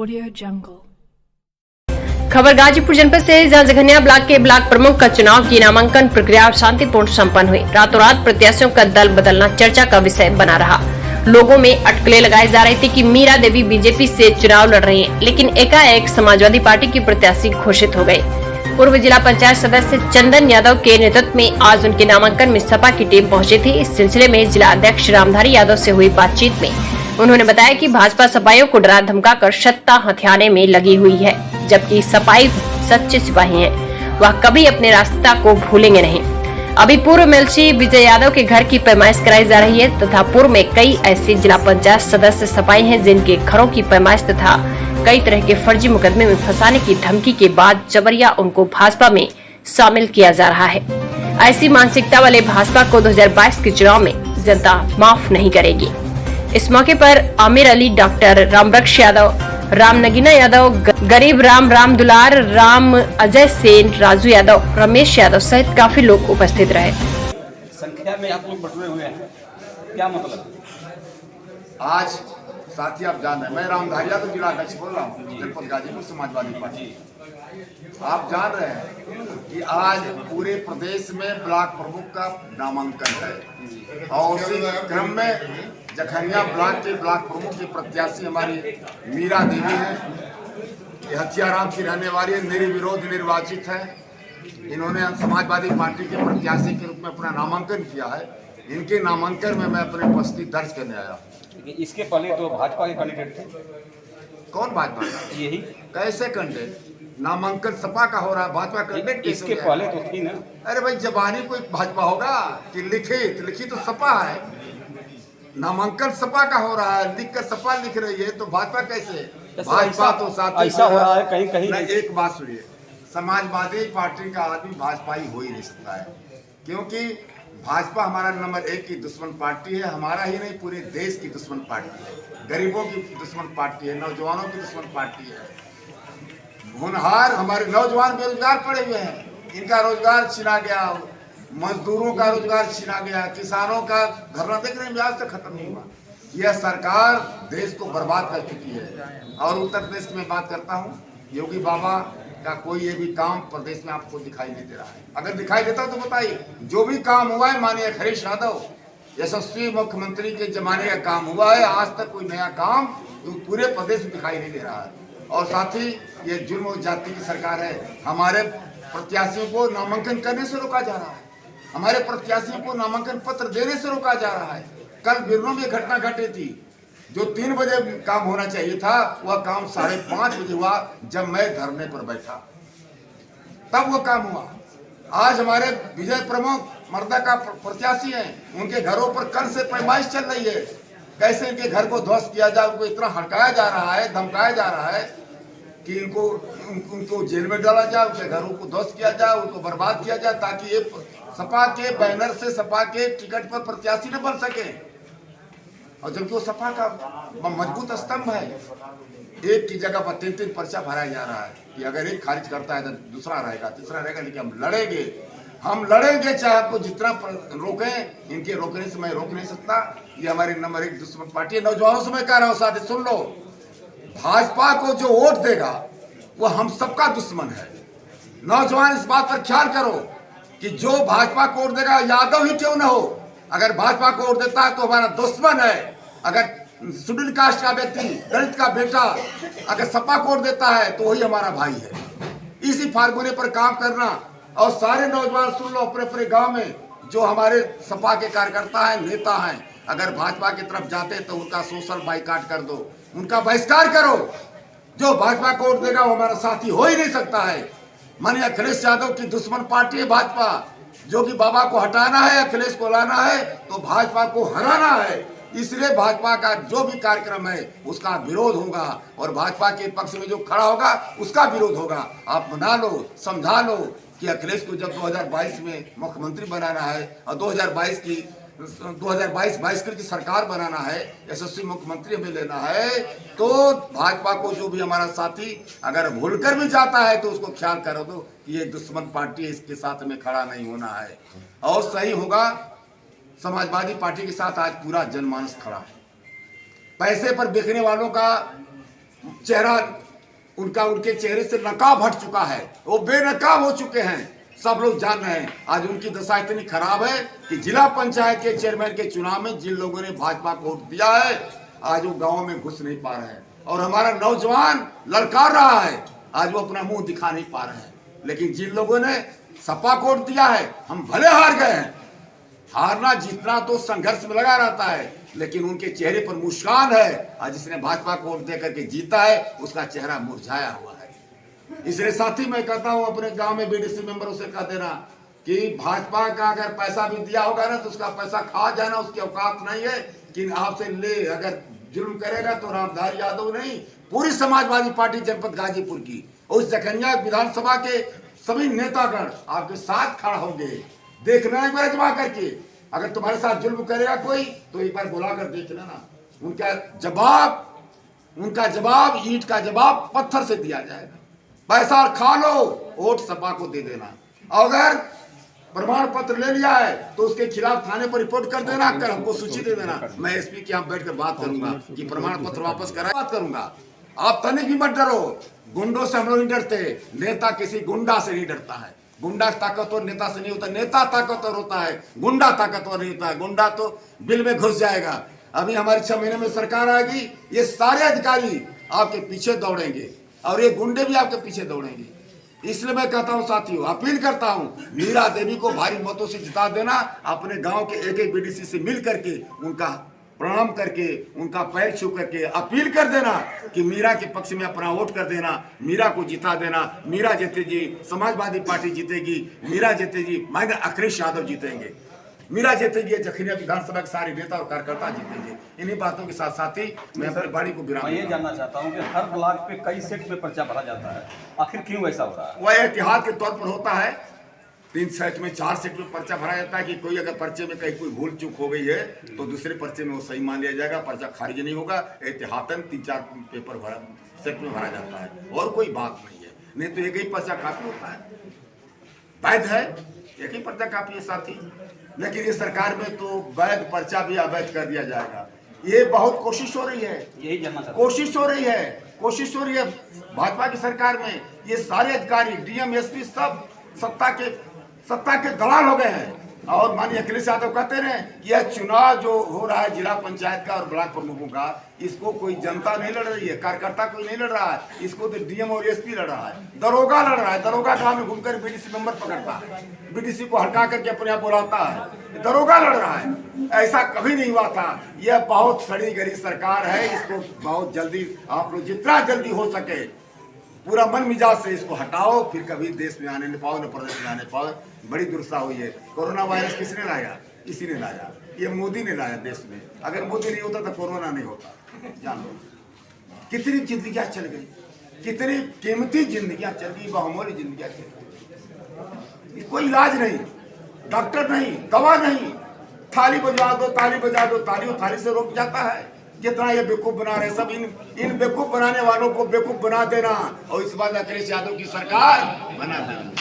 Audio Jungle। खबर गाजीपुर जनपद से, जहां जघन्या ब्लॉक के ब्लॉक प्रमुख का चुनाव की नामांकन प्रक्रिया शांतिपूर्ण संपन्न हुई। रातों रात प्रत्याशियों का दल बदलना चर्चा का विषय बना रहा। लोगों में अटकलें लगाई जा रही थी कि मीरा देवी बीजेपी से चुनाव लड़ रही हैं, लेकिन एकाएक समाजवादी पार्टी की प्रत्याशी घोषित हो गए। पूर्व जिला पंचायत सदस्य चंदन यादव के नेतृत्व में आज उनके नामांकन में सपा की टीम पहुंची थी। इस सिलसिले में जिला अध्यक्ष रामधारी यादव से हुई बातचीत में उन्होंने बताया कि भाजपा सपाइयों को डरा धमकाकर सत्ता हथियाने में लगी हुई है, जबकि सपाई सच्चे सिपाही हैं, वह कभी अपने रास्ता को भूलेंगे नहीं। अभी पूर्व एमएलसी विजय यादव के घर की पैमाइश कराई जा रही है तथा पूर्व में कई ऐसे जिला पंचायत सदस्य सपाई हैं जिनके घरों की पैमाइश तथा कई तरह के फर्जी मुकदमे में फंसाने की धमकी के बाद जबरिया उनको भाजपा में शामिल किया जा रहा है। ऐसी मानसिकता वाले भाजपा को 2022 के चुनाव में जनता माफ नहीं करेगी। इस मौके पर आमिर अली, डॉक्टर रामवृक्ष यादव, राम नगीना यादव, गरीब राम दुलार, राम अजय सेन, राजू यादव, रमेश यादव सहित काफी लोग उपस्थित रहे। संख्या में आप लोग बटुए हुए हैं, क्या मतलब? आज साथी आप जान रहे हैं, मैं रामधारी यादव जिला अध्यक्ष बोल रहा हूँ, जनपद गाजीपुर समाजवादी पार्टी। आप जान रहे हैं कि आज पूरे प्रदेश में ब्लॉक प्रमुख का नामांकन है और उसी क्रम में जखनिया ब्लॉक के ब्लॉक प्रमुख की प्रत्याशी हमारी मीरा देवी है। ये हथियाराम की रहने वाली है, निर्विरोध निर्वाचित है। इन्होंने समाजवादी पार्टी के प्रत्याशी के रूप में अपना नामांकन किया है। इनके नामांकन में मैं अपनी उपस्थिति दर्ज करने आया। इसके पहले तो भाजपा के कैंडिडेट थे। कौन भाजपा? यही कैसे कैंडिडेट? नामांकन सपा का हो रहा है, भाजपा कैंडिडेट इसके पहले तो थी ना। अरे भाई, जबानी कोई भाजपा होगा कि लिखित तो सपा है। नामांकन सपा का हो रहा है, लिख कर सपा लिख रही है, तो भाजपा कैसे? भाजपा तो साथ ऐसा हो रहा है कहीं कहीं। एक बात सुनिए, समाजवादी पार्टी का आदमी भाजपाई हो ही नहीं सकता है, क्योंकि भाजपा हमारा नंबर 1 की दुश्मन पार्टी है। हमारा ही नहीं, पूरे देश की दुश्मन पार्टी है, गरीबों की दुश्मन पार्टी है, नौजवानों की दुश्मन पार्टी है। होनहार हमारे नौजवान बेरोजगार पड़े हुए हैं, इनका रोजगार छीना गया, मजदूरों का रोजगार छीना गया, किसानों का धरना देख रहे हैं, आज तक खत्म नहीं हुआ। यह सरकार देश को बर्बाद कर चुकी है। और उत्तर प्रदेश की मैं बात करता हूँ, योगी बाबा का कोई ये भी काम प्रदेश में आपको दिखाई नहीं दे रहा है। अगर दिखाई देता तो बताइए। जो भी काम हुआ है माननीय अखिलेश यादव यशस्वी मुख्यमंत्री के जमाने का काम हुआ है, आज तक कोई नया काम पूरे प्रदेश में दिखाई नहीं दे रहा है। और साथ ही ये जुर्म और जाति की सरकार है। हमारे प्रत्याशियों को नामांकन करने से रोका जा रहा है, हमारे प्रत्याशियों को नामांकन पत्र देने से रोका जा रहा है। कल बिरनों में घटना घटी थी, जो 3 बजे काम होना चाहिए था, वह काम 5:30 बजे हुआ। जब मैं धरने पर बैठा तब वो काम हुआ। आज हमारे विजय प्रमुख मर्दा का प्रत्याशी हैं, उनके घरों पर कल से पैमाइश चल रही है। कैसे इनके घर को ध्वस्त किया जाए, उनको इतना हटाया जा रहा है, धमकाया जा रहा है कि उनको जेल में डाला जाए, उनके घरों को ध्वस्त किया जाए, उनको बर्बाद किया जाए, ताकि ये सपा के बैनर से सपा के टिकट पर प्रत्याशी न बन सके। और जबकि वो सपा का मजबूत स्तंभ है। एक की जगह पर 3-3 पर्चा भराया जा रहा है कि अगर एक खारिज करता है तो दूसरा रहेगा, तीसरा रहेगा, लेकिन हम लड़ेंगे चाहे आपको जितना रोकें। इनके रोकने से मैं रोक नहीं सकता। ये हमारी नंबर 1 दुश्मन पार्टी है। नौजवानों से मैं कह रहा हूँ, साथी सुन लो, भाजपा को जो वोट देगा वो हम सबका दुश्मन है। नौजवान इस बात पर ख्याल करो कि जो भाजपा को वोट देगा, यादव ही क्यों न हो, अगर भाजपा को वोट देता है तो हमारा दुश्मन है। अगर शेड्यूल कास्ट का व्यक्ति, दलित का बेटा अगर सपा को वोट देता है तो वही हमारा भाई है। इसी फार्मूले पर काम करना। और सारे नौजवान सुन लो, अपने अपने गांव में जो हमारे सपा के कार्यकर्ता हैं, नेता हैं, अगर भाजपा की तरफ जाते तो उनका सोशल बाइकाट कर दो, उनका बहिष्कार करो। जो भाजपा को वोट देगा वो हमारा साथी हो ही नहीं सकता है। माननीय अखिलेश यादव की दुश्मन पार्टी है भाजपा। जो कि बाबा को हटाना है, अखिलेश को लाना है, तो भाजपा को हराना है। इसलिए भाजपा का जो भी कार्यक्रम है उसका विरोध होगा और भाजपा के पक्ष में जो खड़ा होगा उसका विरोध होगा। आप मना लो, समझा लो कि अखिलेश को जब 2022 में मुख्यमंत्री बनाना है और 2022 की सरकार बनाना है, यशस्वी मुख्यमंत्री हमें लेना है, तो भाजपा को जो भी हमारा साथी अगर भूलकर भी जाता है तो उसको ख्याल करो दो कि ये दुश्मन पार्टी है, इसके साथ में खड़ा नहीं होना है। और सही होगा, समाजवादी पार्टी के साथ आज पूरा जनमानस खड़ा है। पैसे पर बिकने वालों का चेहरा उनका उनके चेहरे से नकाब हट चुका है, वो बेनकाब हो चुके हैं। सब लोग जान रहे हैं आज उनकी दशा इतनी खराब है कि जिला पंचायत के चेयरमैन के चुनाव में जिन लोगों ने भाजपा को वोट दिया है आज वो गाँव में घुस नहीं पा रहे हैं, और हमारा नौजवान ललकार रहा है, आज वो अपना मुंह दिखा नहीं पा रहे हैं। लेकिन जिन लोगों ने सपा को वोट दिया है, हम भले हार गए हैं, हारना जीतना तो संघर्ष में लगा रहता है, लेकिन उनके चेहरे पर मुस्कान है। आज जिसने भाजपा को वोट देकर के जीता है उसका चेहरा मुरझाया हुआ है। इसलिए साथी मैं कहता हूं अपने गांव में बीडीसी मेंबरों से कह देना कि भाजपा का अगर पैसा भी दिया होगा ना तो उसका पैसा खा जाना, उसकी औकात नहीं है कि आपसे ले। अगर जुल्म करेगा तो रामधारी यादव नहीं, पूरी समाजवादी पार्टी जनपद गाजीपुर की उस जखनिया विधानसभा के सभी नेतागण आपके साथ खड़ा होंगे। देखना एक बार जमा करके, अगर तुम्हारे साथ जुल्म करेगा कोई तो एक बार बुला कर देख लेना। उनका जवाब ईंट का जवाब पत्थर से दिया जाएगा। पैसा खा लो, वोट सपा को दे देना। अगर प्रमाण पत्र ले लिया है तो उसके खिलाफ थाने पर रिपोर्ट कर देना, कर हमको सूची दे देना। मैं एसपी के यहाँ बैठकर बात करूंगा कि प्रमाण पत्र वापस करा, बात करूंगा। आप तनिक भी मत डरो, गुंडों से हम लोग नहीं डरते, नेता किसी गुंडा से नहीं डरता है। गुंडा ताकतवर नेता से नहीं होता, नेता ताकतवर होता है, गुंडा ताकतवर नहीं होता है। गुंडा तो बिल में घुस जाएगा। अभी हमारी 6 महीने में सरकार आएगी, ये सारे अधिकारी आपके पीछे दौड़ेंगे और ये गुंडे भी आपके पीछे दौड़ेंगे। इसलिए मैं कहता हूं साथियों, अपील करता हूं, मीरा देवी को भारी मतों से जिता देना। अपने गांव के एक एक बीडीसी से मिल करके उनका प्रणाम करके उनका पैर छू करके अपील कर देना कि मीरा के पक्ष में अपना वोट कर देना, मीरा को जिता देना। मीरा जीतेगी, समाजवादी पार्टी जीतेगी, मीरा जीतेगी, माननीय अखिलेश यादव जीतेंगे, मीरा जीतेगी, जखनिया विधानसभा के सारे नेता और कार्यकर्ता जीतेंगे। इन्हीं बातों के साथ साथ ही मैं अपनी बाड़ी को विराम। मैं ये जानना चाहता हूँ कि हर ब्लॉक पे कई सेट में पर्चा भरा जाता है, आखिर क्यों ऐसा हो रहा है? वह एहतियात के तौर पर होता है। 3 सेट में 4 सेट में पर्चा भरा जाता है कि कोई अगर पर्चे में कहीं कोई भूल चूक हो गई है तो दूसरे पर्चे में वो सही मान लिया जाएगा, पर्चा खारिज नहीं होगा। एहतियातन 3-4 पेपर सेट में भरा जाता है, और कोई बात नहीं है। नहीं तो एक ही पर्चा काफी होता है, वैध है, एक ही पर्चा काफी है साथी। लेकिन ये सरकार में तो वैध पर्चा भी अवैध कर दिया जाएगा। ये बहुत कोशिश हो रही है, यही जानना चाहता कोशिश हो रही है भाजपा की सरकार में। ये सारे अधिकारी डीएम एसपी सब सत्ता के दलाल हो गए हैं। और माननीय अखिलेश यादव कहते रहे कि यह चुनाव जो हो रहा है जिला पंचायत का और ब्लॉक प्रमुखों का, इसको कोई जनता नहीं लड़ रही है, कार्यकर्ता कोई नहीं लड़ रहा है, इसको तो डीएम और एसपी लड़ रहा है, दरोगा लड़ रहा है। दरोगा गांव में घूमकर बीडीसी मेंबर पकड़ता है, बीडीसी को हटा करके अपने यहाँ बुलाता है, दरोगा लड़ रहा है। ऐसा कभी नहीं हुआ था। यह बहुत सड़ी गली सरकार है, इसको बहुत जल्दी आप लोग जितना जल्दी हो सके पूरा मन मिजाज से इसको हटाओ, फिर कभी देश में आने न पाओ, न प्रदेश में आने पाओ। बड़ी दुर्दशा हुई है। कोरोना वायरस किसने लाया? इसी ने लाया, ये मोदी ने लाया देश में। अगर मोदी नहीं होता तो कोरोना नहीं होता। जान लो कितनी जिंदगियां चल गई, कितनी कीमती जिंदगियां चल गई, बहुमूल्य जिंदगियां चल गई। कोई इलाज नहीं, डॉक्टर नहीं, दवा नहीं, थाली बजा दो, ताली बजा दो, ताली और थाली से रोक जाता है। जितना ये बेवकूफ बना रहे सब, इन बेवकूफ बनाने वालों को बेवकूफ बना देना और इस बार अखिलेश यादव की सरकार बना देना।